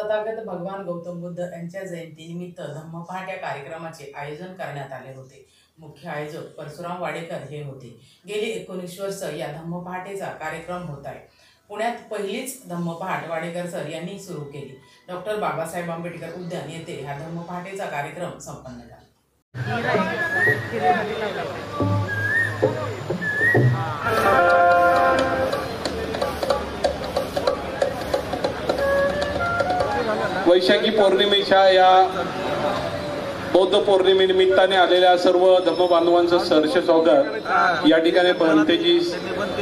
तथागत भगवान गौतम बुद्ध यांच्या जयंतीनिमित्त धम्मपहाट या कार्यक्रमाचे आयोजन करण्यात आले होते। मुख्य आयोजक परशुराम वाडेकर हे होते। गेली 19 वर्ष या धम्मपहाटेचा कार्यक्रम होत आहे। पुण्यात पहिलीच धम्मपहाट वाडेकर सर यांनी सुरू केली। डॉक्टर बाबासाहेब आंबेडकर उद्यान येथे हा धम्मपहाटेचा कार्यक्रम संपन्न झाला। वैशाखी पौर्णिमेच्या या बौद्ध पौर्णिमेनिमित्ताने आलेल्या सर्व धम्मबांधवांचं सहर्ष स्वागत। या ठिकाणी भंतेजी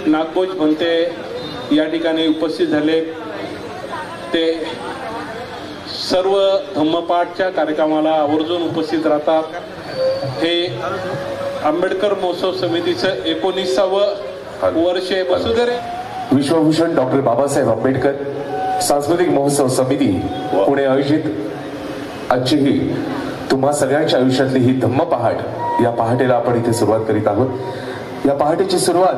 नागभोज भंते या ठिकाणी उपस्थित झाले। ते सर्व धम्मपाठच्या कार्यक्रमाला आवर्जून उपस्थित राहतात। हे आंबेडकर महोत्सव समितीचं 19वे वर्ष आहे। वसुधरे विश्वभूषण डॉक्टर बाबासाहेब आंबेडकर सांस्कृतिक महोत्सव समिती पुणे आयोजित आजची ही तुम्हा सगळ्यांच्या आयुष्यातली ही धम्मपहाट, या पहाटेला आपण इथे सुरुवात करीत आहोत। या पहाटेची सुरुवात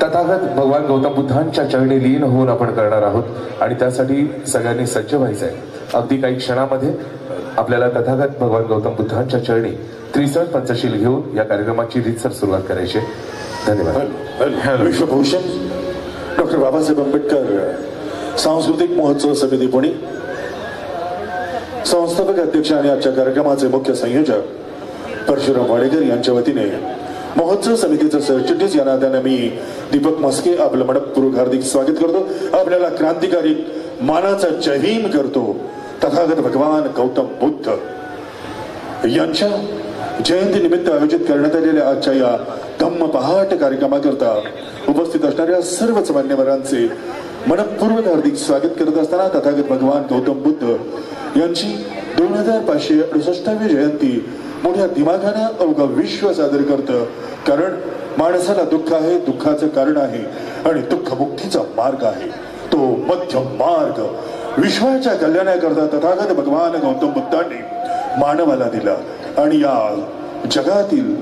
तथागत भगवान गौतम बुद्धांच्या चरणी लीन होऊन आपण करणार आहोत आणि त्यासाठी सगळ्यांनी सज्ज व्हायचं आहे। अगदी काही क्षणामध्ये आपल्याला तथागत भगवान गौतम बुद्धांच्या चरणी त्रिसळ पंचशील घेऊन या कार्यक्रमाची रीतसर सुरुवात करायची। धन्यवाद। विश्वभूषण डॉक्टर बाबासाहेब आंबेडकर सांस्कृतिक महोत्सव समिती पुणे संस्थापक अध्यक्ष आणि आजच्या कार्यक्रमाचे मुख्य संयोजक परशुराम वाडेकर यांच्या वतीने महोत्सव समितीचे सरचिटणीस या नात्याने मी दीपक मस्के आपलं मनपूर्वक हार्दिक स्वागत करतो। आपल्याला क्रांतिकारी मानाचा जय भीम करतो। तथागत भगवान गौतम बुद्ध यांच्या जयंती निमित्त आयोजित करण्यात आलेल्या आजच्या या धम्मपहाट कार्यक्रमाकरता उपस्थित असणाऱ्या सर्वच मान्यवरांचे मनपूर्वक हार्दिक स्वागत करत असताना तथागत भगवान गौतम बुद्ध यांची 2568वी जयंती मोठ्या दिमागानं अवघं विश्व सादर करतं। कारण माणसाला दुःख आहे, दुःखाचं कारण आहे आणि दुःखमुक्तीचा मार्ग आहे, तो मध्य मार्ग विश्वाच्या कल्याणाकरता तथागत भगवान गौतम बुद्धांनी मानवाला दिला आणि या जगातील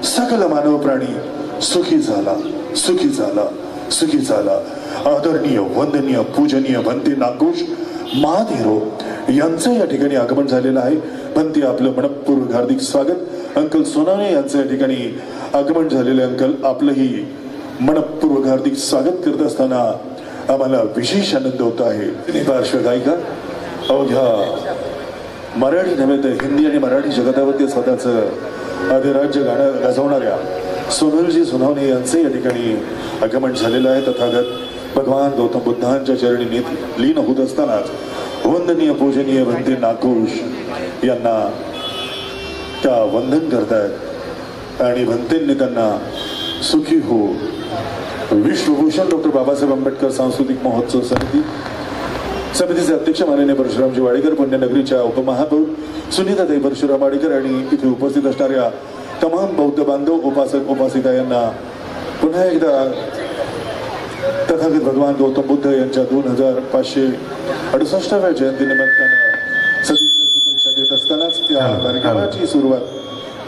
सकल मानव प्राणी सुखी झाला, सुखी झाला, सुखी झाला। आदरणीय वंदनीय पूजनीय भंते नागोश महाधीरो यांचं या ठिकाणी आगमन झालेलं आहे। भंते आपलं मनपूर्वक हार्दिक स्वागत। अंकल सोनाने यांचं या ठिकाणी आगमन झालेलं अंकल आपलंही मनपूर्वक हार्दिक स्वागत करत असताना आम्हाला विशेष आनंद होत आहे। पार्श्वगायिका अवघ्या मराठी नव्हे तर हिंदी आणि मराठी जगतावरती स्वतःचं अधिराज्य गाणं गाजवणाऱ्या सोनलजी सोनावणे यांचे या ठिकाणी आगमन झालेलं आहे। तथागत भगवान गौतम बुद्धांच्या चरणी लीन होत असतानाच वंदनीय पूजनीय भंते नागोश यांना त्या वंदन करतायत आणि भंतेंनी त्यांना सुखी हो। विश्वभूषण डॉक्टर बाबासाहेब आंबेडकर सांस्कृतिक महोत्सव समितीचे अध्यक्ष माननीय परशुरामजी वाडेकर, पुण्यनगरीच्या उपमहापौर सुनीताताई परशुराम वाडेकर आणि इथे उपस्थित असणाऱ्या तमाम बौद्ध बांधव, उपासक उपासिका यांना पुन्हा एकदा तथागत भगवान गौतम बुद्ध यांच्या 2568व्या जयंतीनिमित्तानं सदिच्छा शुभेच्छा देत असतानाच त्या कार्यक्रमाची सुरुवात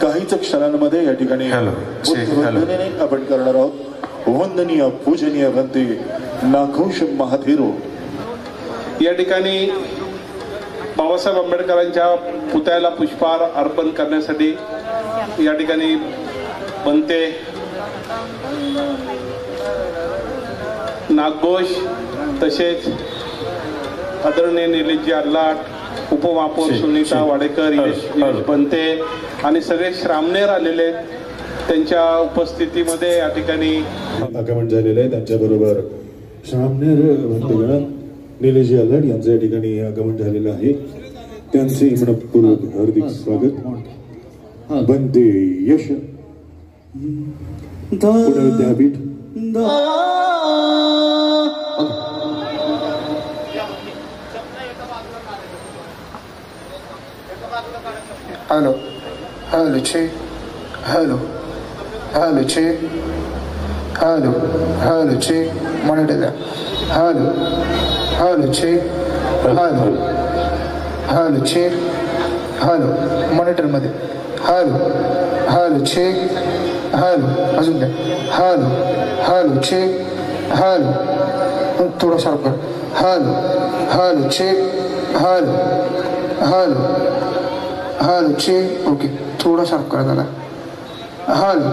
काहीच क्षणांमध्ये या ठिकाणी बुद्धवंदनेने आपण करणार आहोत। वंदनीय पूजनीय भंते नागोश महाधीरो या ठिकाणी बाबासाहेब आंबेडकरांच्या पुतळ्याला पुष्पहार अर्पण करण्यासाठी या ठिकाणी भंते नागघोष तसेच आदरणीय निलेशजी आल्लाट, उपमहापौर सुनीता वाडेकर, यश भंते आणि सगळे श्रामणेर आलेले त्यांच्या उपस्थितीमध्ये या ठिकाणी आगमन झालेलं आहे। त्यांच्याबरोबर श्रामणेर भंतेगण निलेशजी आल्लाट यांचं या ठिकाणी आगमन झालेलं आहे। त्यांचे मनपूर्वक हार्दिक स्वागत। भंते Yash Vidyapeeth hello hello check hello hello check hello hello check monitor hello hello check hello hello check hello monitor मध्ये हेलो हेलो चेक हेलो अजून द्या हेलो हेलो चेक हेलो थोड़ा शार्प कर hello hello check hello hello hello check okay थोडा sharp करा त्याला hello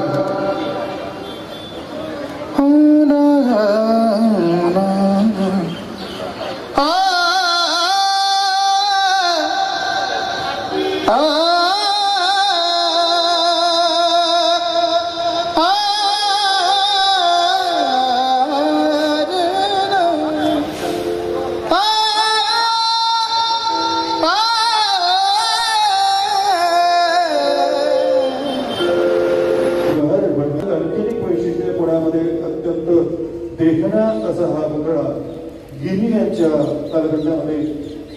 देखणा असा हा मुखडा गिनी यांच्या कालखंडामध्ये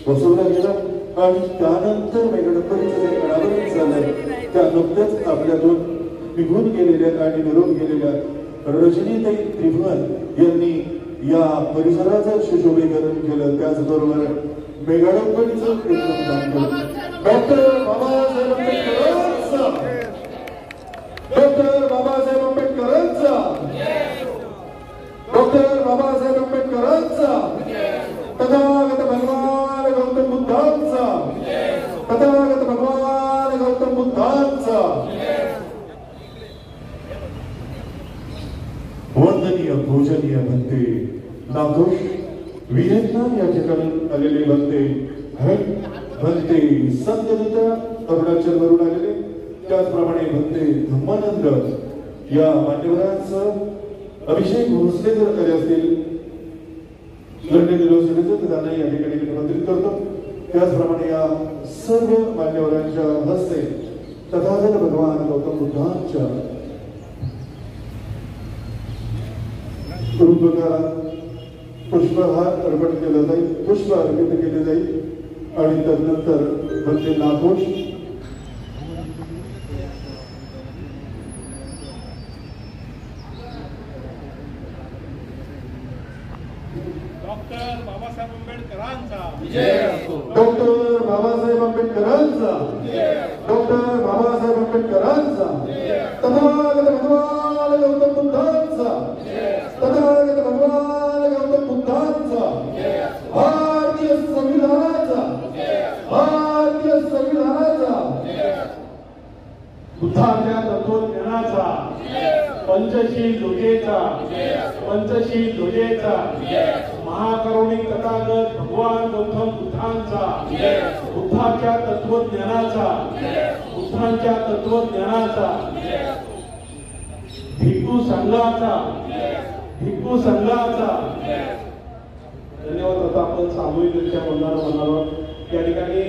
बसवला गेला आणि त्यानंतर मेघडंबरीचं जे अनावरण झालं त्या नुकत्याच आपल्यातून निघून गेलेल्या आणि निरोप गेलेल्या रजनीताई त्रिभुवन यांनी या परिसराचं सुशोभीकरण केलं. त्याचबरोबर मेघडंबरीचं उत्तम काम केलं. डॉक्टर बाबासाहेब आंबेडकरांचा डॉक्टर बाबासाहेब आंबेडकरांचा डॉक्टर बाबासाहेब आंबेडकरांचा तथागत भगवान गौतम बुद्धांचा तथागत भगवान गौतम बुद्धांचा वंदनीय पूजनीय बनते नागोश व्हिएतनाम या ठिकाणी आलेले बनते बनते संतदूत अरुणाचलवरून आलेले त्याचप्रमाणे बनते धम्मानंद या मान्यवरांचं अभिषेक भोसले जर आले असतील लंडन युनिव्हर्सिटीचं त्यांना या ठिकाणी निमंत्रित करतो. त्याचप्रमाणे या सर्व मान्यवरांच्या हस्ते तथागत भगवान गौतम बुद्धांच्या रूपकारात पुष्पहार अर्पण केला जाईल पुष्प अर्पित केले जाईल आणि तदनंतर म्हणजे नागोश डॉक्टर बाबासाहेब आंबेडकरांचा डॉक्टर बाबासाहेब आंबेडकरांचा डॉक्टर बाबासाहेब आंबेडकरांचा तथागत भगवान गौतम बुद्धांचा तथागत भगवान गौतम बुद्धांचा भारतीय संविधानाचा भारतीय संविधानाचा बुद्धाच्या तत्वज्ञानाचा पंचशील ध्वजेचा महाकरुणिक तथागत भगवान गौतम बुद्धांचा बुद्धाच्या तत्वज्ञानाचा भिक्खू संघाचा धन्यवाद. आता आपण सामूहिकरित्या म्हणणार आहोत. या ठिकाणी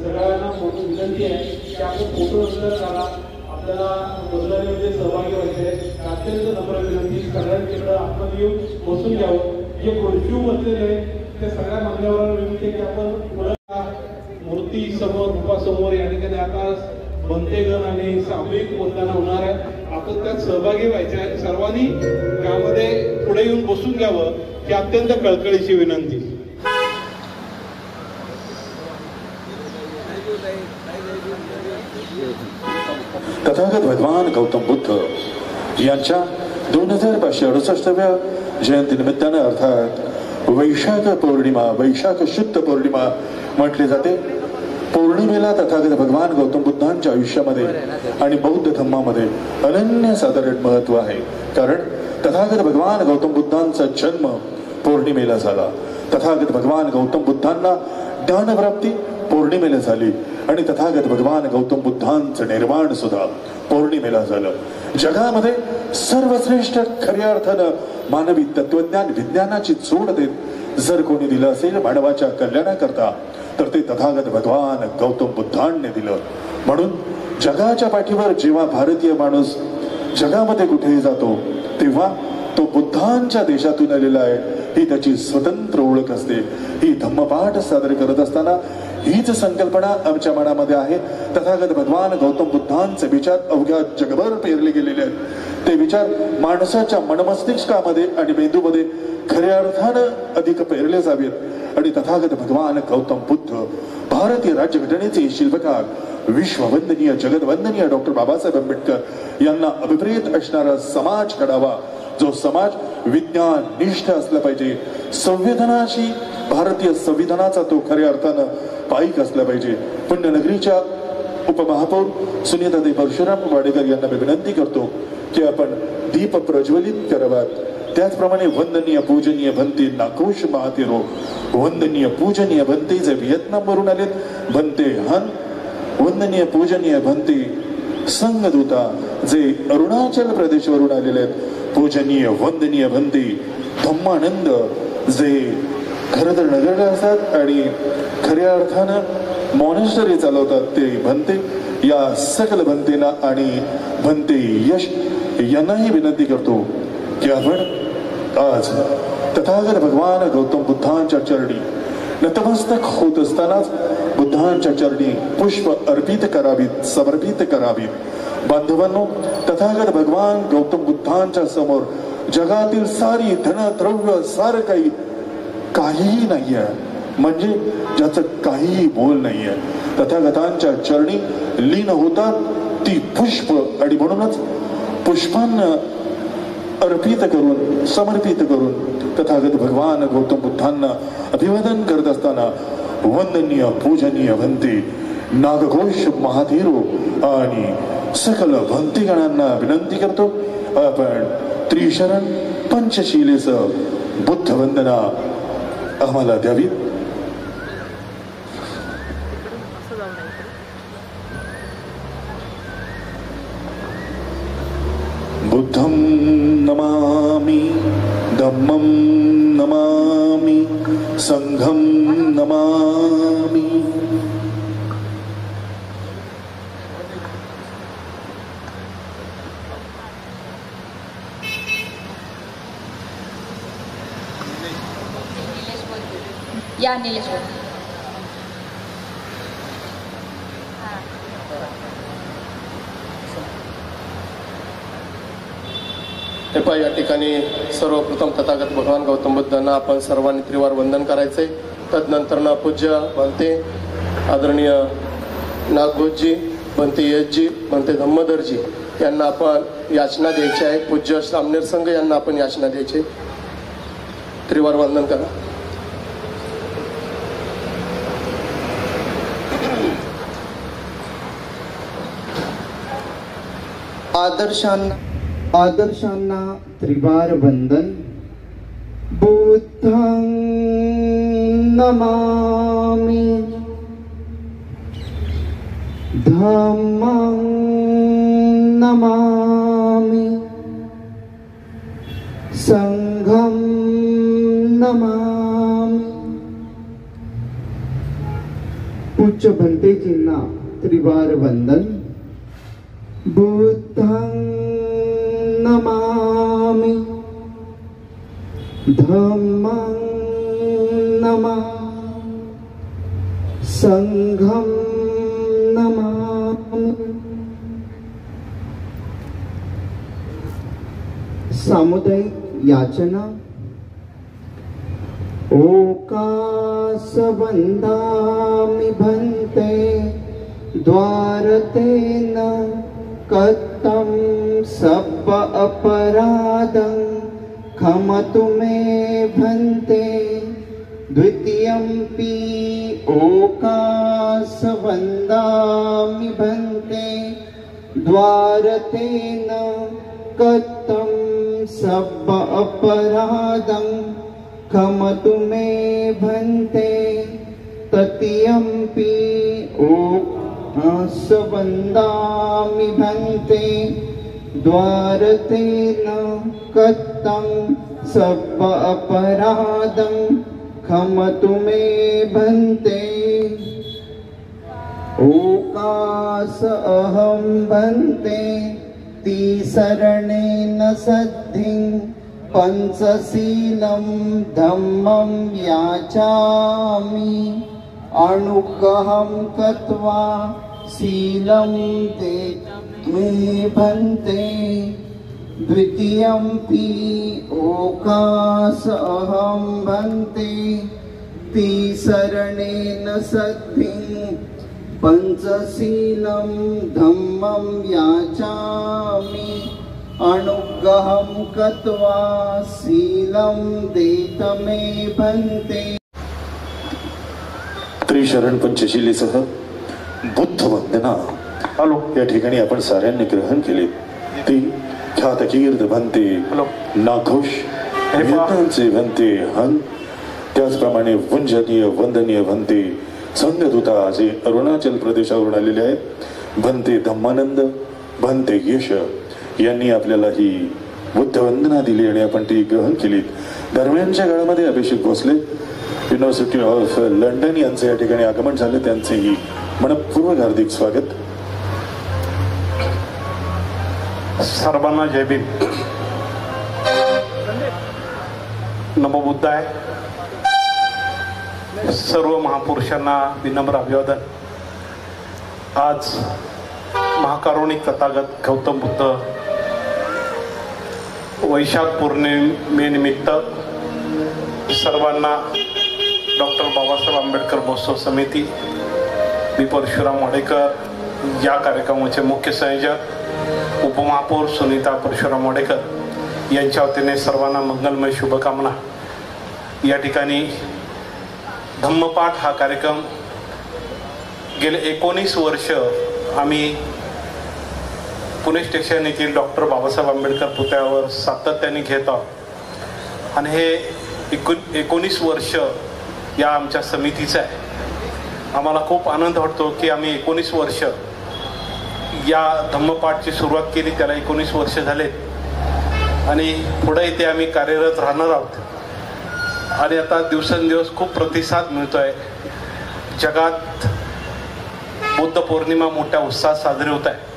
सगळ्यांना फोटो विनंती आहे की आपण फोटो नंतर करा. आपल्याला बदलामध्ये सहभागी व्हायचे अत्यंत नम्र विनंती सगळ्यांकडे आपण येऊन बसून घ्यावं. जे खुर्ची बसलेले ते सगळ्या मान्यवरांना विनंती की आपण मूर्ती समोर रूपासमोर या ठिकाणी आता बनतेगण आणि सामूहिक वंदना होणार आहे. आपण त्यात सहभागी व्हायचे आहे. सर्वांनी त्यामध्ये पुढे येऊन बसून घ्यावं ही अत्यंत कळकळीची विनंती. तथागत भगवान गौतम बुद्ध यांच्या 2568व्या जयंतीनिमित्तानं अर्थात वैशाख पौर्णिमा वैशाख शुद्ध पौर्णिमा म्हटली जाते. पौर्णिमेला तथागत भगवान गौतम बुद्धांच्या आयुष्यामध्ये आणि बौद्ध धम्मामध्ये अनन्यसाधारण महत्व आहे. कारण तथागत भगवान गौतम बुद्धांचा जन्म पौर्णिमेला झाला. तथागत भगवान गौतम बुद्धांना ज्ञानप्राप्ती पौर्णिमेला झाली आणि तथागत भगवान गौतम बुद्धांचं निर्माण सुद्धा पौर्णिमेला झालं. जगामध्ये सर्वश्रेष्ठ खऱ्या अर्थानं मानवी तत्वज्ञान विज्ञानाची जोड देत जर कोणी दिलं असेल मानवाच्या कल्याणाकरता तर ते तथागत भगवान गौतम बुद्धांनी दिलं. म्हणून जगाच्या पाठीवर जेव्हा भारतीय माणूस जगामध्ये कुठेही जातो तेव्हा तो बुद्धांच्या देशातून आलेला आहे ही त्याची स्वतंत्र ओळख असते. ही धम्मपाठ सादर करत असताना हीच संकल्पना आमच्या मनामध्ये आहे. तथागत भगवान गौतम बुद्धांचे विचार अवघ्या जगभर पेरले गेलेले आहेत. ते विचार माणसाच्या मनमस्तिष्कामध्ये आणि मेंदूमध्ये खऱ्या अर्थानं अधिक पेरले जावेत आणि तथागत भगवान गौतम बुद्ध भारतीय राज्यघटनेचे शिल्पकार विश्ववंदनीय जगदवंदनीय डॉक्टर बाबासाहेब आंबेडकर यांना अभिप्रेत असणारा समाज घडावा जो समाज विज्ञान निष्ठ असला पाहिजे, संवेदनाशी भारतीय संविधानाचा तो खऱ्या अर्थानं पाईक असला पाहिजे. पुण्यनगरीच्या उपमहापौर सुनीताताई परशुराम वाडेकर यांना मी विनंती करतो की आपण दीप प्रज्वलित करावात. त्याचप्रमाणे वंदनीय पूजनीय भंते नाकोश महातेरो, वंदनीय पूजनीय भंते जे व्हिएतनामवरून आलेत, भंते हन, वंदनीय पूजनीय भंते संघदूता जे अरुणाचल प्रदेशवरून आलेले आहेत, पूजनीय वंदनीय भंते धम्मानंद जे खरं तर नगरला असतात आणि खऱ्या अर्थानं मॉनेस्टरी चालवतात ते भंते. या सकल भंतेला आणि भंते यश यांनाही विनंती करतो की आपण आज तथागत भगवान गौतम बुद्धांच्या चरणी नतमस्तक होत असतानाच बुद्धांच्या चरणी पुष्प अर्पित करावीत, समर्पित करावीत. बांधवांनो, तथागत भगवान गौतम बुद्धांच्या समोर जगातील सारी धनद्रव्य सारं काहीही नाहीये, म्हणजे ज्याचं काहीही मोल नाहीये. तथागतांच्या चरणी लीन होतात ती पुष्प, आणि म्हणूनच पुष्पांना अर्पित करून समर्पित करून तथागत भगवान गौतम बुद्धांना अभिवादन करत असताना वंदनीय पूजनीय भंते नागघोष महाधीरो आणि सकल भंतेगणांना विनंती करतो आपण त्रिशरण पंचशीलेसह बुद्ध वंदना आम्हाला द्यावी. बुद्धं नमामि, धम्मं नमामि, संघं नमामि. या निलेश या ठिकाणी सर्वप्रथम तथागत भगवान गौतम बुद्धांना आपण सर्वांनी त्रिवार वंदन करायचंय. तदनंतर पूज्य भंते आदरणीय नागभोजजी, भंते यशजी, भंते धम्मधरजी यांना आपण याचना द्यायची आहे. पूज्य सामनेर संघ यांना आपण याचना द्यायची. त्रिवार वंदन करा. आदर्शांना त्रिवार वंदन. बुद्धं नमामि, धम्मं नमामि, संघं नमामि. पूज्य भंतेजींना त्रिवार वंदन. बुद्धं नमामि, धम्मं नमामि, संघं नमामि. सामुदायिक याचना. ओकास वंदामि भन्ते द्वारतेन कथं सब्ब अपराधं क्षमतु मे भन्ते. द्वितीयंपि ओकास वंदामि भन्ते द्वारतेन कथं सब्ब अपराधं क्षमतु मे भन्ते. तृतीयंपि ओकास वंदामि भन्ते द्वारतेन कथं सब्ब अपराधं क्षमतु मे भन्ते. ओकास अहं भन्ते तिसरणेन सद्धिं पंचशीलं धम्मं याचामि. अनुग्रहं कृत्वा शीलं ते मे भन्ते. द्वितीयंपि ओकास अहं भन्ते तिसरणेन सद्धिं पंचशीलं धम्मं याचामि. अनुग्रहं कृत्वा शीलं देत मे भन्ते। त्रिशरण पंचशीलीसह बुद्ध वंदना या ठिकाणी आपण साऱ्यांनी ग्रहण केले। ती ख्यातकीर्त भन्ते नाघोष वेदांचे भन्ते हन, त्याचप्रमाणे वंजनीय वंदनीय भन्ते संघदूता जे अरुणाचल प्रदेशावरून आलेले आहेत, भन्ते धम्मानंद, भन्ते यश यांनी आपल्याला ही बुद्ध वंदना दिली आणि आपण ती ग्रहण केली। दरम्यानच्या काळामध्ये अभिषेक भोसले युनिव्हर्सिटी ऑफ लंडन यांचे या ठिकाणी आगमन झाले, त्यांचेही मनपूर्वक हार्दिक स्वागत। सर्वांना जय भीम। नमो बुद्धाय। सर्व महापुरुषांना विनम्र अभिवादन। आज महाकारुणिक तथागत गौतम बुद्ध वैशाख पौर्णिमेनिमित्त सर्वांना डॉक्टर बाबासाहेब आंबेडकर महोत्सव समिती, मी परशुराम वाडेकर या कार्यक्रमाचे मुख्य संयोजक उपमहापौर सुनीता परशुराम वाडेकर यांच्या वतीने सर्वांना मंगलमय शुभकामना। या ठिकाणी धम्मपाठ हा कार्यक्रम गेले 19 वर्ष आम्ही पुणे स्टेशन येथील डॉक्टर बाबासाहेब आंबेडकर पुतळ्यावर सातत्याने घेत आहोत आणि हे 19 वर्ष या आमच्या समितीचं आहे। आम्हाला खूप आनंद वाटतो की आम्ही 19 वर्ष या धम्मपाठची सुरुवात केली, त्याला 19 वर्ष झालेत आणि पुढे इथे आम्ही कार्यरत राहणार आहोत। आणि आता दिवसेंदिवस खूप प्रतिसाद मिळतोय। जगात बुद्ध पौर्णिमा मोठ्या उत्साहात साजरी होत आहे,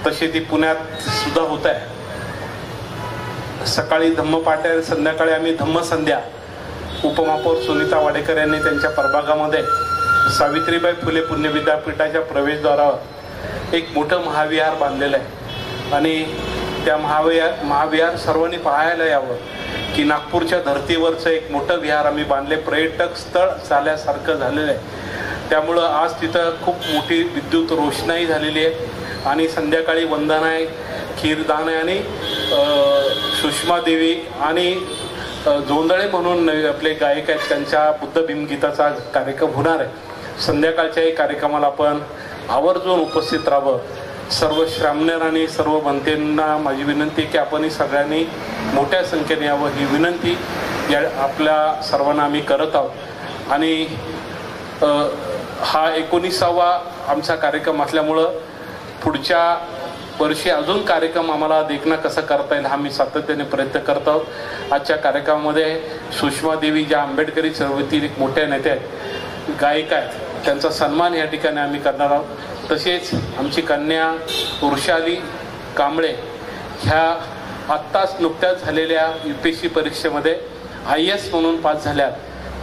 तशी ती पुण्यात सुद्धा होत आहे। सकाळी धम्मपाठ आहे, संध्याकाळी आम्ही धम्मसंध्या उपमहापौर सुनीता वाडेकर यांनी त्यांच्या प्रभागामध्ये सावित्रीबाई फुले पुणे विद्यापीठाच्या प्रवेशद्वारावर एक मोठं महाविहार बांधलेलं आहे आणि त्या महाविहार सर्वांनी पाहायला यावं की नागपूरच्या धर्तीवरचं एक मोठं विहार आम्ही बांधले, पर्यटक स्थळ झाल्यासारखं झालेलं आहे। त्यामुळं आज तिथं खूप मोठी विद्युत रोषणाई झालेली आहे आणि संध्याकाळी वंदना आहे, खीरदान आहे आणि सुषमा देवी आणि जोंधळे म्हणून आपले गायक आहेत त्यांच्या बुद्ध भीमगीताचा कार्यक्रम होणार आहे। संध्याकाळच्याही कार्यक्रमाला आपण आवर्जून उपस्थित राहावं। सर्व श्रामणेर आणि सर्व भंतेंना माझी विनंती की आपण सगळ्यांनी मोठ्या संख्येने यावं, ही विनंती या आपल्या सर्वांना आम्ही करत आहोत। आणि हा 19वा आमचा कार्यक्रम असल्यामुळं पुढच्या वर्षी अजून कार्यक्रम आम्हाला देखणं कसं करता येईल हा मी सातत्याने प्रयत्न करत आहोत। आजच्या कार्यक्रमामध्ये सुषमा देवी ज्या आंबेडकरी चळवळीतील एक मोठ्या नेत्या आहेत, गायिका आहेत, त्यांचा सन्मान या ठिकाणी आम्ही करणार आहोत। तसेच आमची कन्या वृषाली कांबळे ह्या आत्ताच नुकत्याच झालेल्या UPSC परीक्षेमध्ये IAS म्हणून पास झाल्या,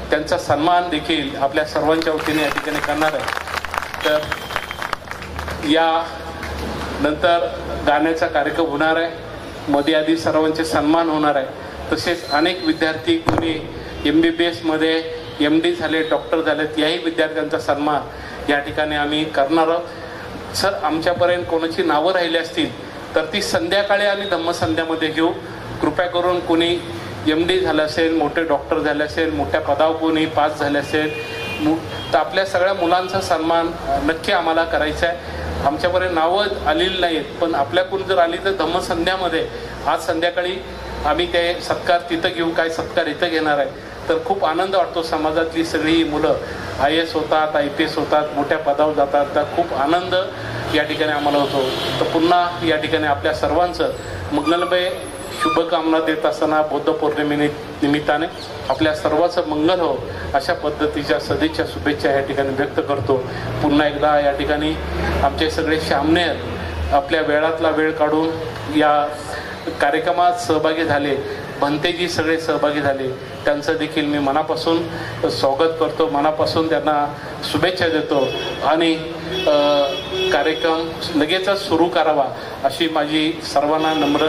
त्यांचा सन्मान देखील आपल्या सर्वांच्या वतीने या ठिकाणी करणार आहे। तर या नंतर गाण्याचा कार्यक्रम होणार आहे, मध्ये आधी सर्वांचे सन्मान होणार आहे। तसेच अनेक विद्यार्थी कोणी MBBS मध्ये MD झाले, डॉक्टर झालेत, याही विद्यार्थ्यांचा सन्मान या ठिकाणी आम्ही करणार आहोत। सर आमच्यापर्यंत कोणाची नावं राहिली असतील तर ती संध्याकाळी आम्ही धम्मसंध्यामध्ये घेऊ। कृपया करून कोणी MD झालं असेल, मोठे डॉक्टर झाले असेल, मोठ्या पदावर कोणी पास झाले असेल तर आपल्या सगळ्या मुलांचा सन्मान नक्की आम्हाला करायचा आहे। आमच्यापर्यंत नावं आलेली नाहीत, पण आपल्याकडून जर आली तर धम्मसंध्यामध्ये आज संध्याकाळी आम्ही ते सत्कार तिथं घेऊ, काय सत्कार इथं घेणार आहे। तर खूप आनंद वाटतो, समाजातली सगळी मुलं IAS होतात, IPS होतात, मोठ्या पदावर जातात, तर खूप आनंद या ठिकाणी आम्हाला होतो। तर पुन्हा या ठिकाणी आपल्या सर्वांचं मंगलमय शुभकामना देत असताना बुद्ध पौर्णिमेनिमित्ताने आपल्या सर्वांचं मंगल हो अशा पद्धतीच्या सदिच्छा शुभेच्छा या ठिकाणी व्यक्त करतो। पुन्हा एकदा या ठिकाणी आमचे सगळे श्यामनेर आपल्या वेळातला वेळ काढून या कार्यक्रमात सहभागी झाले, भंतेजी सगळे सहभागी झाले, त्यांचं देखील मी मनापासून स्वागत करतो, मनापासून त्यांना शुभेच्छा देतो आणि कार्यक्रम लगेचच सुरू करावा अशी माझी सर्वांना नम्र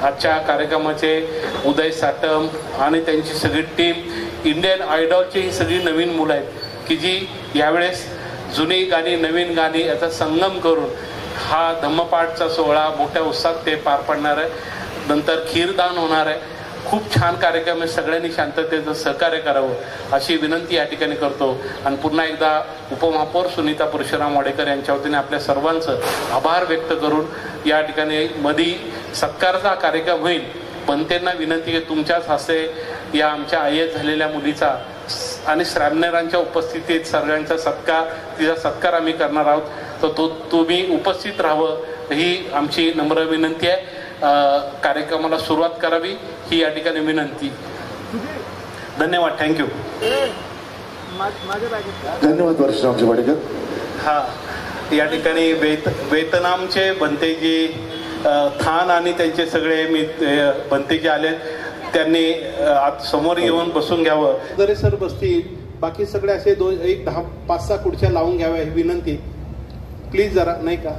आजच्या कार्यक्रमाचे उदय साटम आणि त्यांची सगळी टीम, इंडियन आयडॉलची ही सगळी नवीन मुलं आहेत की जी यावेळेस जुनी गाणी नवीन गाणी याचा संगम करून हा धम्मपाठचा सोहळा मोठ्या उत्साहात ते पार पडणार आहे. नंतर खीरदान होणार आहे. खूप छान कार्यक्रम आहे. सगळ्यांनी शांततेचं सहकार्य करावं अशी विनंती या ठिकाणी करतो. आणि पुन्हा एकदा उपमहापौर सुनीता परशुराम वाडेकर यांच्या वतीने आपल्या सर्वांचं आभार व्यक्त करून या ठिकाणी मधी सत्काराचा कार्यक्रम होईल. बनतेंना विनंती की तुमच्याच हस्ते या आमच्या आयएस झालेल्या मुलीचा आणि श्रामनेरांच्या उपस्थितीत सगळ्यांचा तिचा सत्कार आम्ही करणार आहोत. तर तुम्ही उपस्थित राहावं ही आमची नम्र विनंती आहे. कार्यक्रमाला सुरुवात करावी ही या ठिकाणी विनंती. धन्यवाद. थँक्यू. धन्यवाद परशुरामजी वाडेकर. हा या ठिकाणी वेतनामचे बनतेजी थान आणि त्यांचे सगळे बनतेजी आले त्यांनी समोर येऊन बसून घ्यावं. जरे सर बसतील. बाकी सगळे असे 10-5-6 खुर्च्या लावून घ्याव्या ही विनंती प्लीज जरा, नाही का.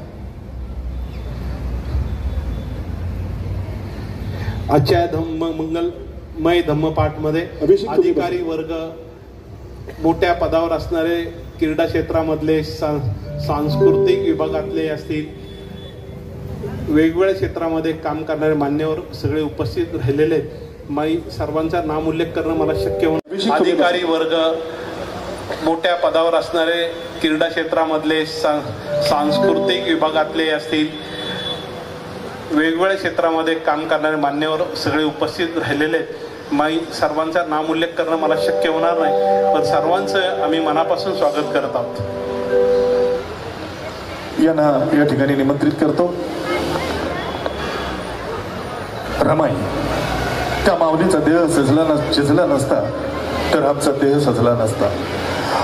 आजच्या मंगलमय धम्मपाठमध्ये अधिकारी वर्ग, मोठ्या पदावर असणारे, क्रीडा क्षेत्रामधले, सांस्कृतिक विभागातले असतील, वेगवेगळ्या क्षेत्रामध्ये काम करणारे मान्यवर सगळे उपस्थित राहिलेले आहेत. मी सर्वांचा नामोल्लेख करणं मला शक्य होणार. अधिकारी वर्ग, मोठ्या पदावर असणारे, क्रीडा क्षेत्रामधले, सांस्कृतिक विभागातले असतील, वेगवेगळ्या क्षेत्रामध्ये काम करणारे मान्यवर सगळे उपस्थित राहिलेले आहेत. मी सर्वांचा नामोल्लेख करणं मला शक्य होणार नाही, पण सर्वांचं आम्ही मनापासून स्वागत करत आहोत. यांना या ठिकाणी निमंत्रित करतो. रमाई, त्या माऊलीचा देह शिजला नसता तर आमचा देह सजला नसता.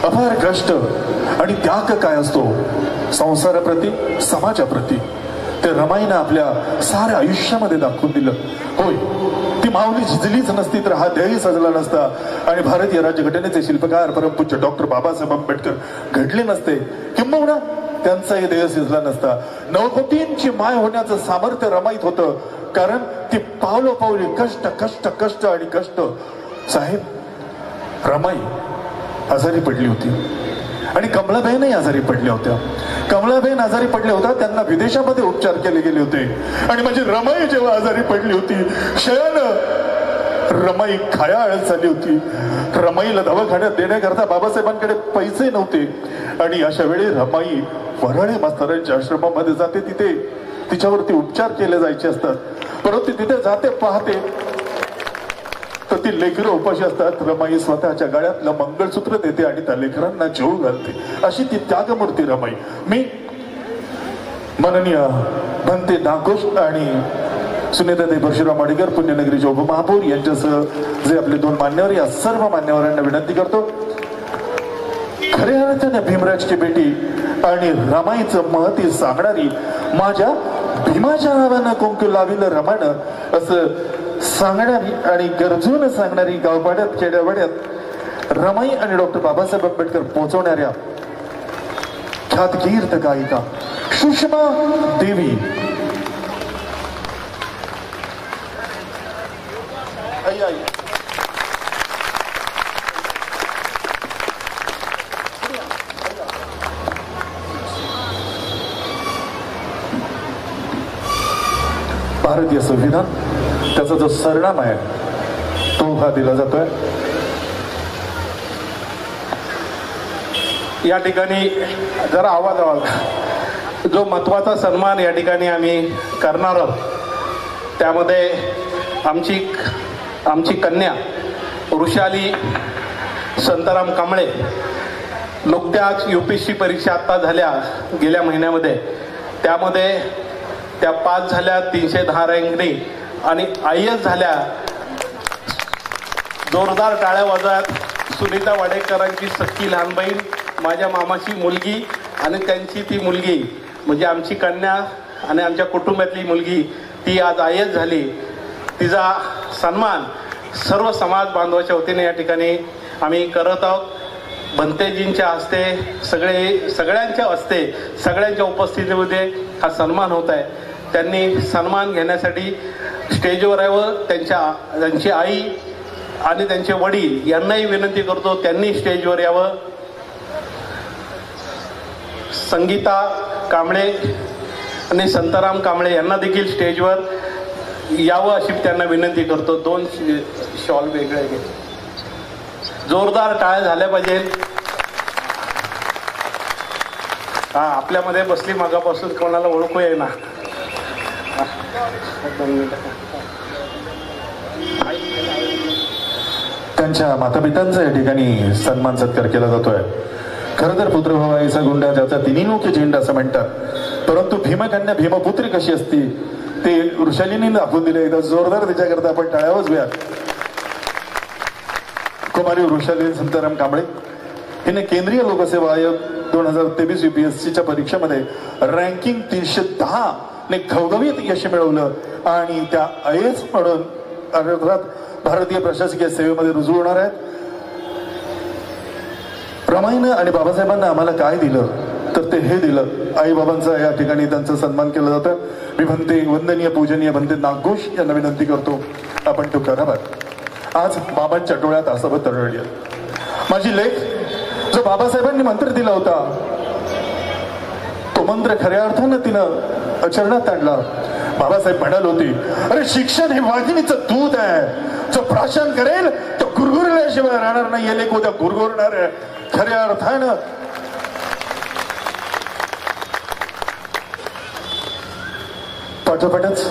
अपार कष्ट आणि त्याग काय असतो संसाराप्रती, समाजाप्रती, ते रमाईनं आपल्या साऱ्या आयुष्यामध्ये दाखवून दिलं. होय, ती माऊली झिजलीच नसती तर हा देहही सजला नसता आणि भारतीय राज्यघटनेचे शिल्पकार परमपूज्य डॉक्टर बाबासाहेब आंबेडकर घडले नसते. किंबहुना त्यांचाही देह शिजला नसता. 9 कोटींची माय होण्याचं सामर्थ्य रमाईत होतं, कारण ती पावलोपावली कष्ट कष्ट कष्ट आणि कष्ट. साहेब, रमाई आजारी पडली होती आणि कमलाबाईंही आजारी पडल्या होत्या. कमलाबाईन आजारी पडल्या होत्या, त्यांना विदेशामध्ये उपचार केले गेले होते. आणि माझी रमाई जेव्हा आजारी पडली होती, शयानं रमाई खायाळ झाली होती. रमाईला दवाखान्यात देण्याकरता बाबासाहेबांकडे पैसे नव्हते आणि अशा वेळी रमाई वराळे मास्तरांच्या आश्रमामध्ये जाते. तिथे तिच्यावरती उपचार केले जायचे असतात. परंतु तिथे जाते, पाहते तर ती लेकरं उपाशी असतात. रमाई स्वतःच्या गळ्यातलं मंगळसूत्र देते आणि त्या लेकरांना जेवू घालते. अशी ती त्यागमूर्ती रमाई. मी माननीय बनते नागोश आणि सुनीताताई परशुराम वाडेकर, पुण्यनगरीचे उपमहापौर यांच्यासह जे आपले 2 मान्यवर, या सर्व मान्यवरांना विनंती करतो, खऱ्या अर्थाने भीमराज की बेटी आणि रमाईचं महती सांगणारी, माझ्या भीमाच्या नावानं कुंकू लाविलं रमानं असं सांगणारी आणि गरजून सांगणारी, गावपाड्यात खेड्यावाड्यात रमाई आणि डॉक्टर बाबासाहेब आंबेडकर पोहोचवणाऱ्या ख्यातकीर्त गायिका सुषमा देवी. भारतीय संविधान, त्याचा जो सरनामा आहे तो हा दिला जातोय. या ठिकाणी जरा आवाज जो महत्वाचा सन्मान या ठिकाणी आम्ही करणार आहोत, त्यामध्ये आमची कन्या वृषाली संताराम कांबळे, नुकत्याच UPSC परीक्षा आता झाल्या गेल्या महिन्यामध्ये, त्यामध्ये त्या पास झाल्या 310 रँकने आणि IAS झाल्या. जोरदार टाळ्या वाजवत. सुनीता वाडेकरांची सख्खी लहान बहीण, माझ्या मामाची मुलगी आणि त्यांची ती मुलगी म्हणजे आमची कन्या आणि आमच्या कुटुंबातली मुलगी, ती आज IAS झाली. तिचा सन्मान सर्व समाज बांधवाच्या वतीने या ठिकाणी आम्ही करत आहोत. बनतेजींच्या हस्ते, सगळ्यांच्या हस्ते, सगळ्यांच्या उपस्थितीमध्ये हा सन्मान होत आहे. त्यांनी सन्मान घेण्यासाठी स्टेजवर यावं. त्यांची आई आणि त्यांचे वडील यांनाही विनंती करतो, त्यांनी स्टेजवर यावं. संगीता कांबळे आणि संताराम कांबळे यांना देखील स्टेजवर यावं अशी त्यांना विनंती करतो. 2 शॉल वेगळे घे. जोरदार टाळ्या झाल्या पाहिजे. हा, आपल्यामध्ये बसली मागापासून कोणाला ओळखू येईना. त्यांच्या मातापित्यांचा या ठिकाणी सन्मान सत्कार केला जातोय. खरं तर पुत्रभावाईचा गुंडा ज्याचा तिन्ही मुख्य झेंडा असं म्हणतात, परंतु भीमकन्या भीमपुत्री कशी असती ते वृषालीने दाखवून दिले. एकदा जोरदार त्याच्याकरता आपण टाळ्या वाजवूयात. कुमारी वृषाली संताराम कांबळे हिने केंद्रीय लोकसेवा आयोग 2023 UPSCच्या परीक्षेमध्ये रँकिंग 310 ने घवघवीत यश मिळवलं आणि त्या IAS म्हणून अर्थात भारतीय प्रशासकीय सेवेमध्ये रुजू होणार आहेत. रमाईनं आणि बाबासाहेबांना आम्हाला काय दिलं तर ते हे दिलं. आई बाबांचा या ठिकाणी त्यांचा सन्मान केला जातं. मी म्हणते वंदनीय पूजनीय म्हणते नागघोष यांना विनंती करतो आपण तो करावात. आज बाबांच्या डोळ्यात आसवत तरळली. माझी लेख जो बाबासाहेबांनी मंत्र दिला होता तो मंत्र खऱ्या अर्थानं तिनं आचरणात आणला. बाबासाहेब म्हणाले होते, अरे शिक्षण हे वाघिणीचं दूध आहे, जो प्राशन करेल तो गुरगुरल्याशिवाय राहणार नाही. हे लेख उद्या गुरगुरणार आहे. खऱ्या अर्थानं पाठोपाठच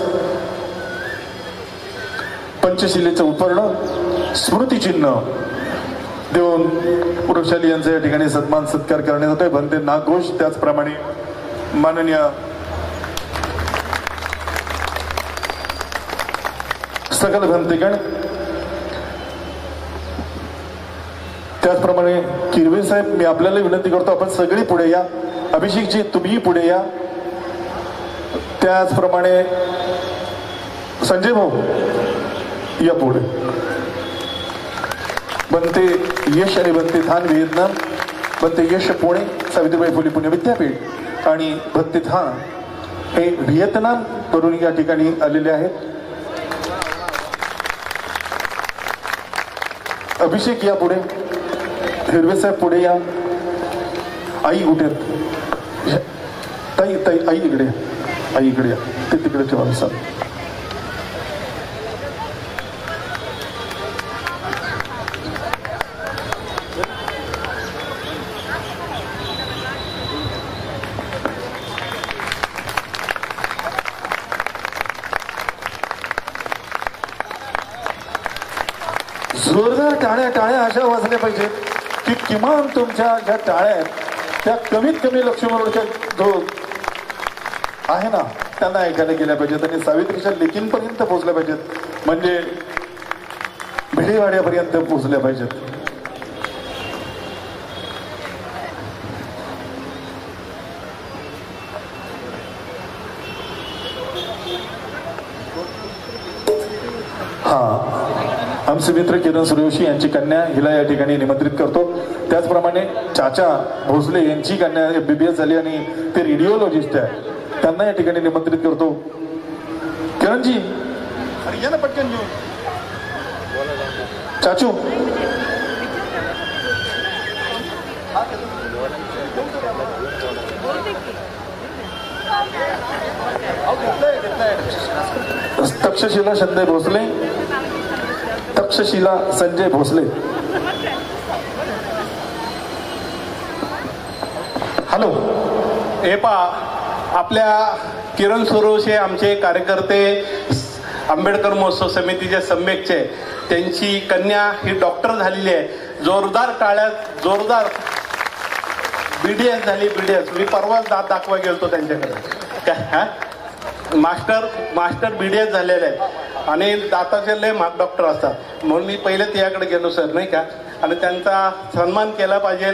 पंचशिलेचं उपर्ण स्मृतिचिन्ह देऊन वृषाली यांचा या ठिकाणी सन्मान सत्कार करण्यात येतोय. बनते नागघोष. त्याचप्रमाणे माननीय सकल भंतेगण, त्याचप्रमाणे किरवे साहेब, मी आपल्याला विनंती करतो आपण सगळी पुढे या. अभिषेकजी तुम्ही पुढे या. त्याचप्रमाणे संजय भाऊ या पुढे. बनते यश आणि बनते थान व्हिएतनाम, बनते यश पुणे सावित्रीबाई फुले पुणे विद्यापीठ आणि बनते थान हे व्हिएतनाम वरून या ठिकाणी आलेले आहेत. अभिषेक या पुढे. हिरवे साहेब पुढे या. आई कुठे? ताई ताई आई इकडे. आई इकडे या. ते तिकडे ठेवा सर. जोरदार टाळ्या टाळ्या अशा वाजल्या पाहिजेत की किमान तुमच्या ज्या टाळ्या आहेत त्या कमीत कमी लक्ष्मणच्या जो आहे ना त्यांना ऐकायला गेल्या पाहिजेत आणि सावित्रीच्या लेकींपर्यंत पोहोचल्या पाहिजेत, म्हणजे भिडेवाड्यापर्यंत पोहोचल्या पाहिजेत. हा, आमचे मित्र किरण सूर्यवंशी यांची कन्या हिला या ठिकाणी निमंत्रित करतो. त्याचप्रमाणे चाचा भोसले यांची कन्या MBBS झाली आणि ते रेडिओलॉजिस्ट आहे, त्यांना या ठिकाणी निमंत्रित करतो. किरणजी अरे या ना पटकन घेऊन. चाचू तक्षशिला संजय भोसले. तक्षशिला संजय भोसले. हॅलो. हे पहा, आपल्या किरण सुरोशे आमचे कार्यकर्ते आंबेडकर महोत्सव समितीच्या सम्यकचे, त्यांची कन्या ही डॉक्टर झालेली आहे. जोरदार टाळ्या. जोरदार. BDS झाली. BDS. मी परवाच दात दाखवा गेलतो त्यांच्याकडे. मास्टर BDS झालेले आहेत आणि दाताचे लय माग डॉक्टर असतात, म्हणून मी पहिले त्याकडे गेलो सर, नाही का. आणि त्यांचा सन्मान केला पाहिजे.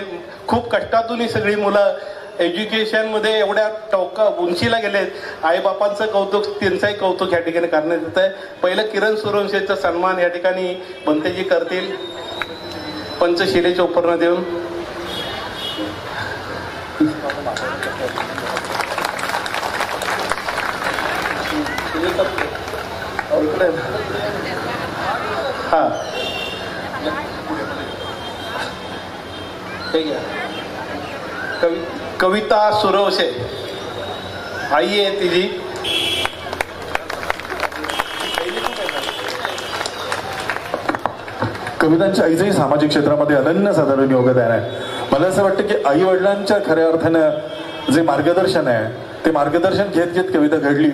खूप कष्टातून ही सगळी मुलं एज्युकेशनमध्ये एवढ्या उंचीला गेलेत. आईबापांचं कौतुक, त्यांचंही कौतुक या ठिकाणी करण्यात येत आहे. पहिलं किरण सूर्यवंशीचा सन्मान या ठिकाणी बनतेजी करतील पंचशिलेचे उपर्ण देऊन. हा, कविता सुरवशे. आई आहे तिची. कवितांच्या आईचंही सामाजिक क्षेत्रामध्ये अनन्यसाधारण योगदान आहे. मला असं वाटतं की आई वडिलांच्या खऱ्या अर्थानं जे मार्गदर्शन आहे ते मार्गदर्शन घेत घेत कविता घडली.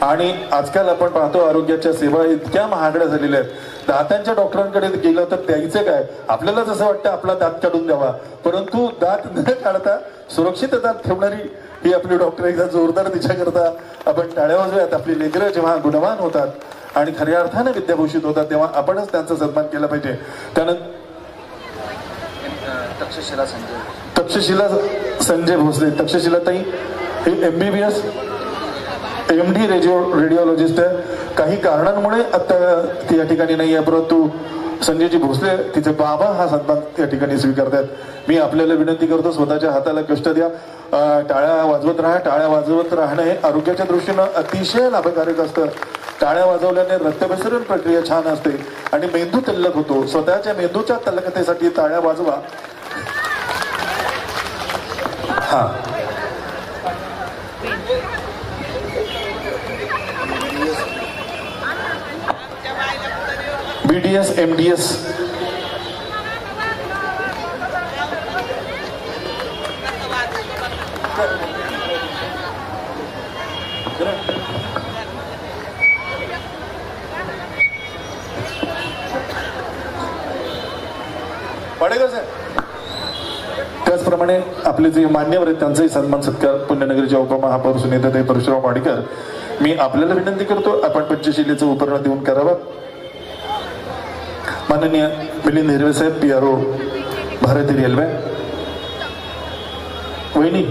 आणि आजकाल आपण पाहतो आरोग्याच्या सेवा इतक्या महागड्या झालेल्या आहेत. दातांच्या डॉक्टरांकडे गेलं तर द्यायचं काय, आपल्याला जसं वाटतं आपला दात काढून द्यावा, परंतु दात न काढता सुरक्षित दात ठेवणारी ही आपली डॉक्टर. एकदा जोरदार तिच्याकरता आपण टाळ्या वाजवूयात. आपली लेकरं जेव्हा गुणवान होतात आणि खऱ्या अर्थाने विद्याभूषित होतात तेव्हा आपणच त्यांचा सन्मान केला पाहिजे. त्यानंतर तक्षशिला संजय भोसले. तक्षशिला ताई हे MBBS MD रेडिओलॉजिस्ट आहे. काही कारणांमुळे आता ती या ठिकाणी नाही आहे, परंतु संजयजी भोसले तिचे बाबा हा सन्मान या ठिकाणी स्वीकारतात. मी आपल्याला विनंती करतो स्वतःच्या हाताला कष्ट द्या. टाळ्या वाजवत राहा. टाळ्या वाजवत राहणं हे आरोग्याच्या दृष्टीनं अतिशय लाभकारक असतं. टाळ्या वाजवल्याने रक्तभिसरण प्रक्रिया छान असते आणि मेंदू तल्लख होतो. स्वतःच्या मेंदूच्या तल्लखतेसाठी टाळ्या वाजवा. हा BDS MDS पडेल सर. त्याचप्रमाणे आपले जे मान्यवर आहेत त्यांचाही सन्मान सत्कार पुण्यनगरीच्या उपमहापौर सुनीताताई परशुराम वाडेकर. मी आपल्याला विनंती करतो आपण पंचशिलेचं उपकरण देऊन करावं. माननीय मिलिंद हिरवे साहेब PRO भारतीय रेल्वे. वहिनी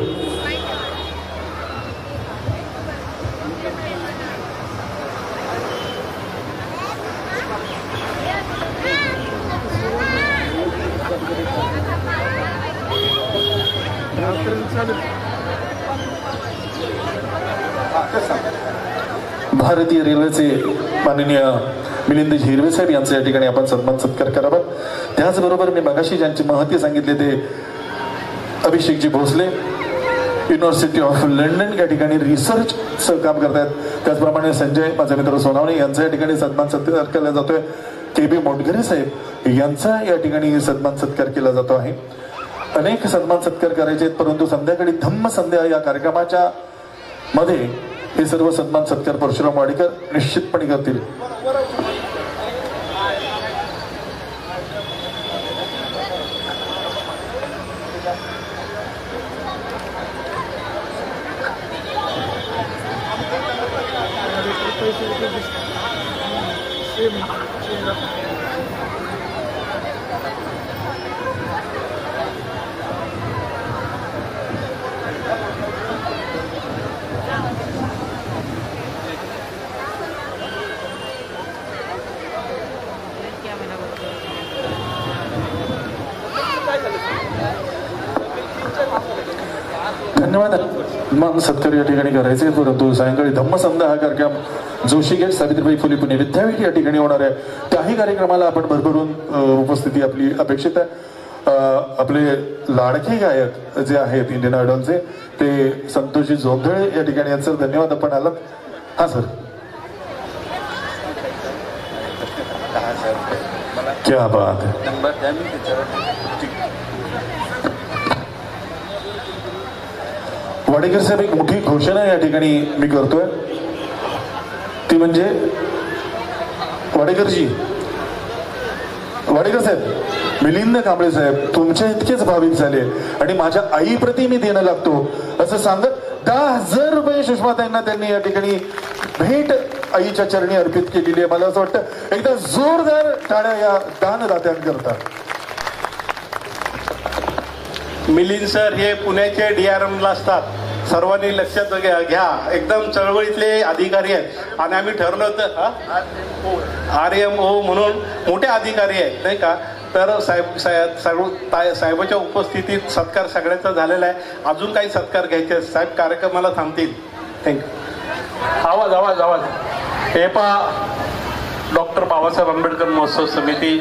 भारतीय रेल्वेचे माननीय मिलिंद हिरवे साहेब यांचा या ठिकाणी आपण सन्मान सत्कार करावा. त्याचबरोबर मी मगाशी ज्यांची महती सांगितले ते अभिषेकजी भोसले युनिव्हर्सिटी ऑफ लंडन या ठिकाणी रिसर्चचं काम करतात. त्याचप्रमाणे संजय माझा मित्र सोनावणे यांचा या ठिकाणी सन्मान सत्कार केला जातोय. KB मोटघरे साहेब यांचा या ठिकाणी सन्मान सत्कार केला जातो आहे. अनेक सन्मान सत्कार करायचे आहेत, परंतु संध्याकाळी धम्म संध्या या कार्यक्रमाच्या मध्ये हे सर्व सन्मान सत्कार परशुराम वाडेकर निश्चितपणे करतील. धन्यवाद. मान सत्कार या ठिकाणी करायचे, परंतु सायंकाळी धम्मसंध्या हा कार्यक्रम जोशी गेट सावित्रीबाई फुले पुणे विद्यापीठ या ठिकाणी होणार आहे. त्याही कार्यक्रमाला आपण भरभरून उपस्थिती आपली अपेक्षित आहे. आपले लाडके गायक जे आहेत इंडियन आयडॉलचे ते संतोषजी जोंधळे या ठिकाणी आहेत. सर धन्यवाद आपण आलात. हा सर क्या बात है. वाडेकर साहेब एक मोठी घोषणा या ठिकाणी मी करतोय, ती म्हणजे वाडेकर साहेब मिलिंद कांबळे साहेब तुमच्या इतकेच भाविक झाले आणि माझ्या आईप्रती मी देणं लागतो असं सांगत 10,000 रुपये सुषमाताईंना त्यांनी या ठिकाणी भेट आईच्या चरणी अर्पित केलेली आहे. मला असं वाटतं एकदा जोरदार टाळ्या या दानदात्यांकरता. मिलिंद सर हे पुण्याचे DRMला असतात. सर्वांनी लक्षात घ्या, एकदम चळवळीतले अधिकारी आहेत आणि आम्ही ठरलं होतं RMO म्हणून मोठे अधिकारी आहेत नाही का. तर साहेबाच्या उपस्थितीत सत्कार सगळ्याचा झालेला आहे. अजून काही सत्कार घ्यायचे साहेब कार्यक्रमाला थांबतील. थँक्यू. आवाज हे डॉक्टर बाबासाहेब आंबेडकर महोत्सव समिती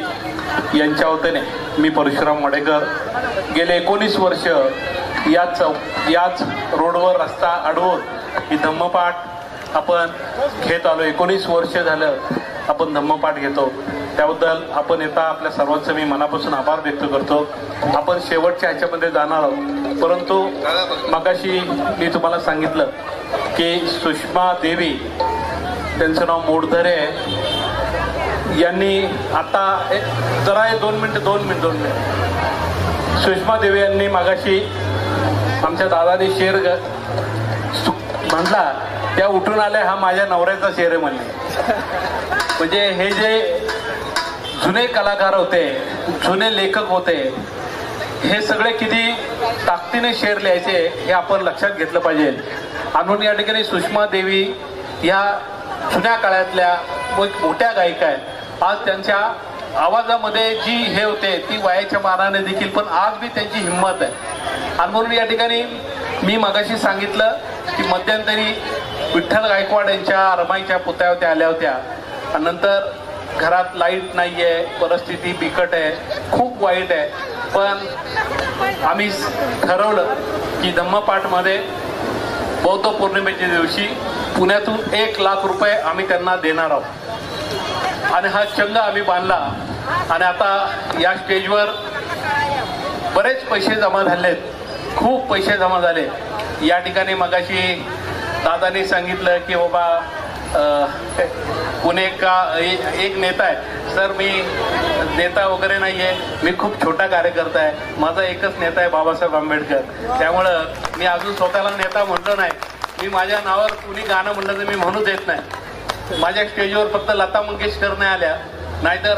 यांच्या वतीने मी परशुराम वाडेकर गेले 19 वर्ष याच रोडवर रस्ता अडवून की धम्मपाठ आपण घेत आलो. 19 वर्ष झालं आपण धम्मपाठ घेतो. त्याबद्दल आपण येता आपल्या सर्वांचं मी मनापासून आभार व्यक्त करतो. आपण शेवटच्या ह्याच्यामध्ये जाणार आहोत, परंतु मगाशी मी तुम्हाला सांगितलं की सुषमा देवी, त्यांचं नाव मोडधरे आहे, यांनी आता जरा 2 मिनिट सुषमा देवी यांनी मगाशी आमच्या दादाने शेर म्हणला, त्या उठून आल्या हा माझ्या नवऱ्याचा शेर आहे म्हणले. म्हणजे हे जे जुने कलाकार होते, जुने लेखक होते, हे सगळे किती ताकदीने शेर लिहायचे हे आपण लक्षात घेतलं पाहिजे. म्हणून या ठिकाणी सुषमा देवी या जुन्या काळातल्या मोठ्या गायिका आहेत. आज त्यांच्या आवाजामध्ये जी हे होते ती वयाच्या मानाने देखील, पण आज बी त्यांची हिंमत आहे. आणि म्हणून या ठिकाणी मी मगाशी सांगितलं की मध्यंतरी विठ्ठल गायकवाड यांच्या रमाईच्या पुतळ्यावर त्या आल्या होत्या. नंतर घरात लाईट नाही आहे, परिस्थिती बिकट आहे, खूप वाईट आहे, पण आम्ही ठरवलं की धम्मपाठमध्ये बौद्ध पौर्णिमेच्या दिवशी पुण्यातून 1 लाख रुपये आम्ही त्यांना देणार आहोत. आणि हा चंग आम्ही बांधला. आणि आता या स्टेजवर बरेच पैसे जमा झालेत, खूप पैसे जमा झाले. या ठिकाणी मगाशी दादाने सांगितलं की बाबा पुणे का एक नेता आहे. सर, मी नेता वगैरे नाही आहे, मी खूप छोटा कार्यकर्ता आहे. माझा एकच नेता आहे बाबासाहेब आंबेडकर. त्यामुळं मी अजून स्वतःला नेता म्हणलो नाही. मी माझ्या नावावर कुणी गाणं म्हणलं तर मी म्हणू देत नाही. माझ्या स्टेजवर फक्त लता मंगेशकर नाही आल्या, नाहीतर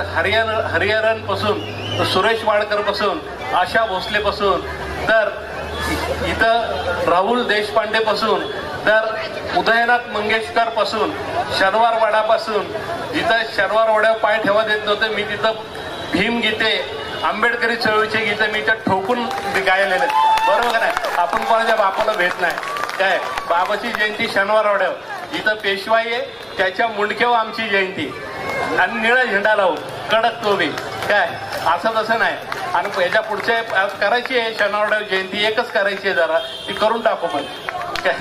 हरिहरन पासून, सुरेश वाडकर पासून, आशा भोसले पासून, तर इथं राहुल देशपांडे पासून, तर उदयनाथ मंगेशकर पासून, शनिवारवाडापासून, जिथं शनिवारवाड्यावर पाय ठेवा देत नव्हते मी तिथं भीमगीते, आंबेडकरी चळवळीचे गीते मी इथं ठोकून गायलेले. बरोबर नाही? आपण कोणाच्या बापाला भेट नाही काय. बाबाची जयंती शनिवारवाड्यावर, जिथं पेशवाई आहे त्याच्या मुंडक्यावर आमची जयंती, आणि निळा झेंडा लावू कडक तो बी काय, असं तसं नाही. आणि याच्या पुढच्या करायची आहे शनिवारवाड्यावर जयंती, एकच करायची आहे, जरा ती करून टाकू पण काय.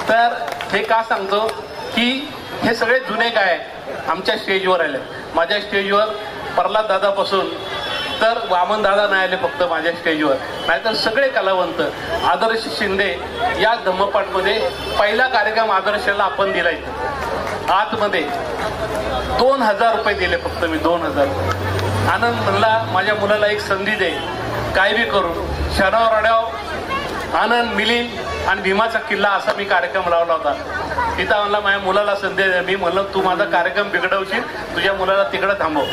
तर हे का सांगतो की हे सगळे जुने काय आमच्या स्टेजवर आले. माझ्या स्टेजवर प्रल्हाद दादापासून तर वामन दादा नाही आले फक्त माझ्या स्टेजवर, नाहीतर सगळे कलावंत. आदर्श शिंदे या धम्मपाठमध्ये पहिला कार्यक्रम आदर्शला आपण दिलाय. आतमध्ये 2000 रुपये दिले फक्त मी, 2000. आनंद म्हणला माझ्या मुलाला एक संधी दे, काय बी करून. शनिवारवाड्यावर आनंद, मिलिंद आणि भीमाचा किल्ला असा मी कार्यक्रम लावला होता. तिथं म्हणला माझ्या मुलाला संधी दे. मी म्हणलं तू माझा कार्यक्रम बिघडवशील, तुझ्या मुलाला तिकडं थांबव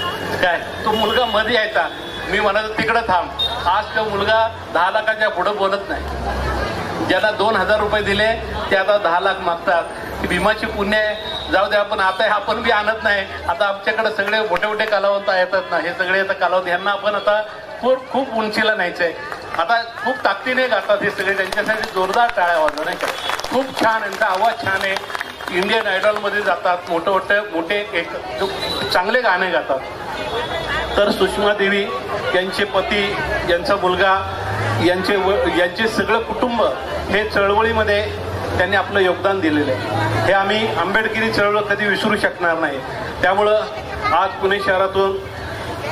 काय. तो मुलगा मध्ये यायचा, मी म्हणायचं तिकडं थांब. आज तो मुलगा 10 लाखाच्या पुढं बोलत नाही. ज्याला 2000 रुपये दिले ते आता 10 लाख मागतात. भीमाची पुण्य आहे, जाऊ द्या. पण आता आपण बी आणत नाही. आता आमच्याकडे सगळे मोठे मोठे कलावंत येतात ना, हे सगळे आता कलावंत, ह्यांना आपण आता खूप उंचीला न्यायचंय. आता खूप ताकदीने गातात हे सगळे, त्यांच्यासाठी जोरदार टाळ्या वाजवा नाही का. खूप छान, यांचा आवाज छान आहे. इंडियन आयडॉलमध्ये जातात, मोठे एक चांगले गाणे गातात. तर सुषमा देवी, यांचे पती, यांचा मुलगा, यांचे सगळं कुटुंब हे चळवळीमध्ये त्यांनी आपलं योगदान दिलेलं आहे. हे आम्ही आंबेडकरी चळवळ कधी विसरू शकणार नाही. त्यामुळं आज पुणे शहरातून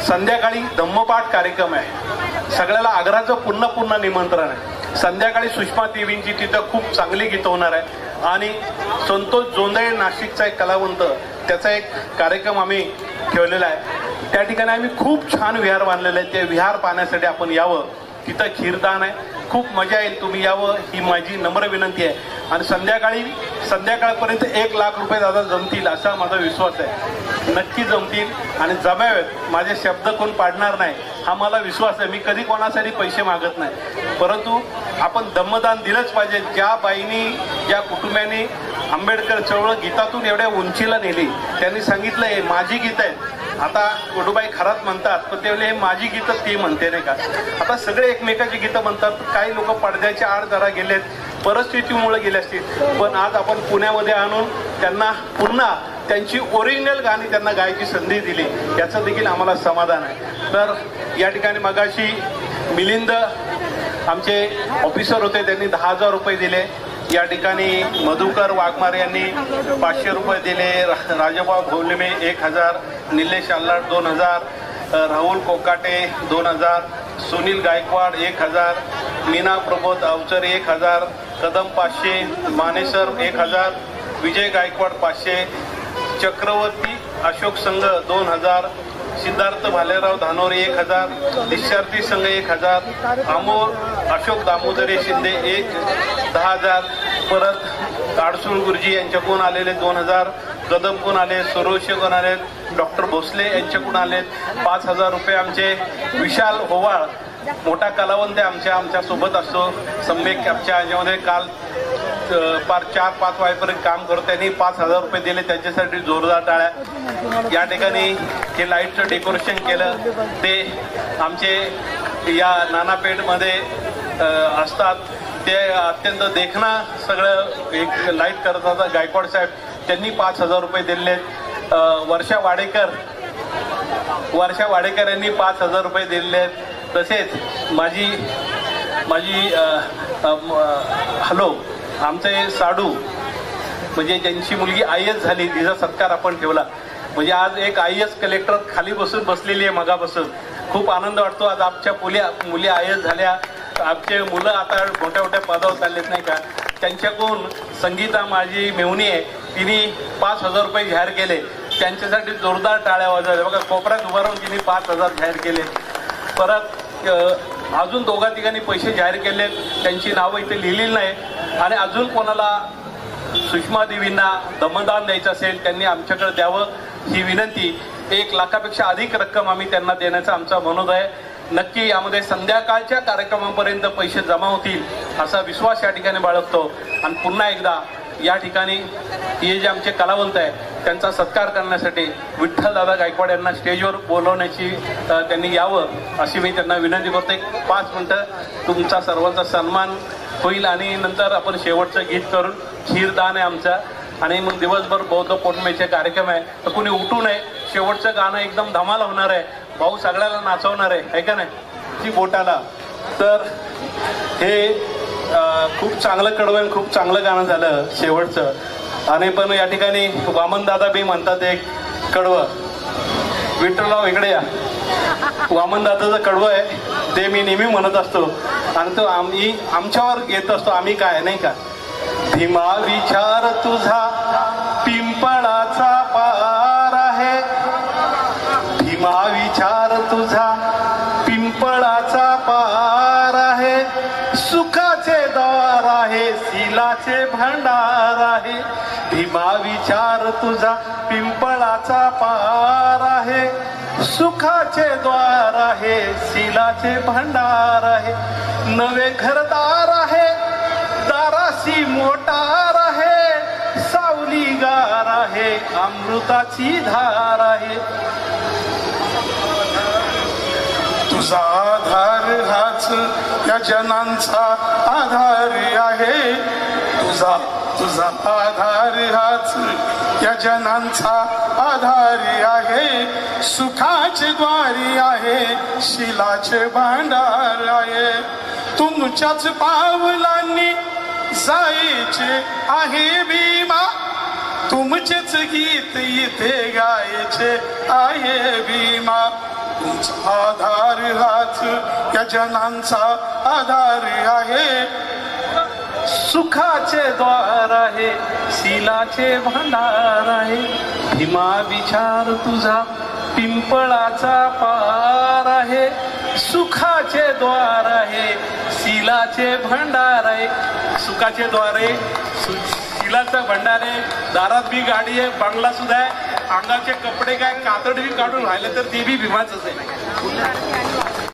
संध्याकाळी धम्मपाठ कार्यक्रम आहे. सगळ्याला आग्रहाचं पुन्हा निमंत्रण आहे. संध्याकाळी सुषमा देवींची तिथं खूप चांगली गीतं होणार आहे. आणि संतोष जोंधळे नाशिकचा एक कलावंत, त्याचा एक कार्यक्रम आम्ही ठेवलेला आहे. त्या ठिकाणी आम्ही खूप छान विहार बांधलेले आहे. ते विहार पाहण्यासाठी आपण यावं. तिथं खीरदान आहे, खूप मजा येईल. तुम्ही यावं ही माझी नम्र विनंती आहे. आणि संध्याकाळपर्यंत 1 लाख रुपये दादा जमतील असा माझा विश्वास आहे. नक्की जमतील आणि जमावेत. माझे शब्द कोण पाडणार नाही हा मला विश्वास आहे. मी कधी कोणासाठी पैसे मागत नाही, परंतु आपण दम्मदान दिलंच पाहिजे. ज्या बाईंनी, ज्या कुटुंबाने आंबेडकर चळवळ गीतातून एवढ्या उंचीला नेली, त्यांनी सांगितलं हे माझी गीत आहेत. आता गोडूबाई खरात म्हणतात, पण त्यावेळी हे माझी गीतं ती म्हणते नाही का. आता सगळे एकमेकाची गीतं म्हणतात. काही लोक पडद्याच्या आड जरा गेलेत, परिस्थितीमुळे गेले असतील, पण आज आपण पुण्यामध्ये आणून त्यांना पुन्हा त्यांची ओरिजिनल गाणी त्यांना गायची संधी दिली, याचं देखील आम्हाला समाधान आहे. तर या ठिकाणी मगाशी मिलिंद आमचे ऑफिसर होते, त्यांनी 10,000 रुपये दिले. या ठिकाणी मधुकर वाघमारे यांनी 500 रुपये दिले, राजाभाऊ भोवलेमे 1000, निलेश आल्लाड 2000, राहुल कोकाटे 2000, सुनील गायकवाड 1000, मीना प्रबोध अवचर 1000, कदम 500, मानेसर 1000, विजय गायकवाड 500, चक्रवर्ती अशोक संघ 2000, सिद्धार्थ भालेराव धानोरे 1000, दिशार्थी संघ 1000, अमोल अशोक दामोदरे शिंदे 10,000, परत आडसूळ गुरुजी यांच्याकडून आलेले 2000, कदमकडून आले, सरोशेकडून आले, डॉक्टर भोसले यांच्याकडून आले 5,000 रुपये. आमचे विशाल होवाळ मोठा कलावंत आहे, आमच्या सोबत असतो सम्यक आमच्या याच्यामध्ये काल पार 4-5 वाजेपर्यंत काम करतो, त्यांनी 5,000 रुपये दिले, त्यांच्यासाठी जोरदार टाळ्या. या ठिकाणी हे लाईटचं डेकोरेशन केलं ते आमचे या नानापेठमध्ये असतात, ते अत्यंत देखणा सगळं एक लाईट करत होता गायकवाड साहेब, त्यांनी 5,000 रुपये दिले. वर्षा वाडेकर यांनी 5,000 रुपये दिले. तसेच माझी हॅलो आमचे साडू म्हणजे ज्यांची मुलगी IAS झाली, तिचा सत्कार आपण ठेवला. म्हणजे आज एक IAS कलेक्टर खाली बसलेली आहे मगापासून. खूप आनंद वाटतो. आज आमच्या मुली IAS झाल्या, आमचे मुलं आता मोठ्या मोठ्या पदावर चाललेत नाही का. त्यांच्याकडून संगीता माझी मेहुणी आहे, तिने 5,000 रुपये जाहीर केले, त्यांच्यासाठी जोरदार टाळ्या वाजवल्या. बघा कोपऱ्यात उभा राहून तिने 5,000 जाहीर केले. परत अजून 2-3 पैसे जाहीर केले, त्यांची नावं इथे लिहिलेली नाही. आणि अजून कोणाला सुषमा देवींना दमदान द्यायचं असेल त्यांनी आमच्याकडे द्यावं ही विनंती. 1 लाखापेक्षा अधिक रक्कम आम्ही त्यांना देण्याचा आमचा मनोदय आहे. नक्की यामध्ये संध्याकाळच्या कार्यक्रमापर्यंत पैसे जमा होतील असा विश्वास या ठिकाणी बाळगतो. आणि पुन्हा एकदा या ठिकाणी हे जे आमचे कलावंत आहे त्यांचा सत्कार करण्यासाठी विठ्ठलदादा गायकवाड यांना स्टेजवर बोलवण्याची त्यांनी यावं अशी मी त्यांना विनंती करतो. 5 मिनिटं तुमचा सर्वांचा सन्मान होईल आणि नंतर आपण शेवटचं गीत करून खीरदान आहे आमचा आणि मग दिवसभर बौद्ध पौर्णिमेचे कार्यक्रम आहे. तर कुणी उठू नये, शेवटचं गाणं एकदम धमाल होणार आहे. भाऊ सगळ्याला नाचवणार आहे का नाही ती बोटाला. तर हे खूप चांगलं कडवं, खूप चांगलं गाणं झालं शेवटचं. आणि पण या ठिकाणी वामन दादा बी म्हणतात एक कडवं. विठ्ठलराव इकडे या. वामन दादाचं कडवं आहे ते मी नेहमी म्हणत असतो आणि तो आमच्यावर येत असतो. आम्ही काय नाही का. भीमा विचार तुझा पिंपळाचा पार आहे, भीमा विचार तुझा पिंपळाचा पार आहे, सुखाचे द्वार आहे, शिलाचे भंडार आहे. भीमा विचार तुझा पिंपळाचा पार आहे, सुखाचे द्वार आहे, शिलाचे भंडार आहे. नवे घरदार आहे, दाराशी मोटार आहे, सावली गार आहे, अमृताची धार आहे. तुझा आधार हाच या जनांचा आधार आहे, तुझा आधार हाच या जनांचा आधार आहे, सुखाचे द्वारी आहे, शिलाचे भांडार आहे. तुमच्याच पावलांनी जायचे आहे भीमा, तुमचेच गीत इथे गायचे आहे भीमा. तुमचा आधार हाच या जनांचा आधार आहे, सुखाचे द्वार आहे, शिलाचे भांडार आहे. भीमा विचार तुझा पिंपळाचा पार आहे, सुखाचे द्वार आहे, शिलाचे भंडार आहे. सुखाचे द्वार आहे, शिलाचा भंडार आहे. दारात बी गाडी आहे, बंगला सुद्धा आहे. अंगाचे कपडे काय कातडी काढून राहिले तर ते बी भीमाचंच आहे.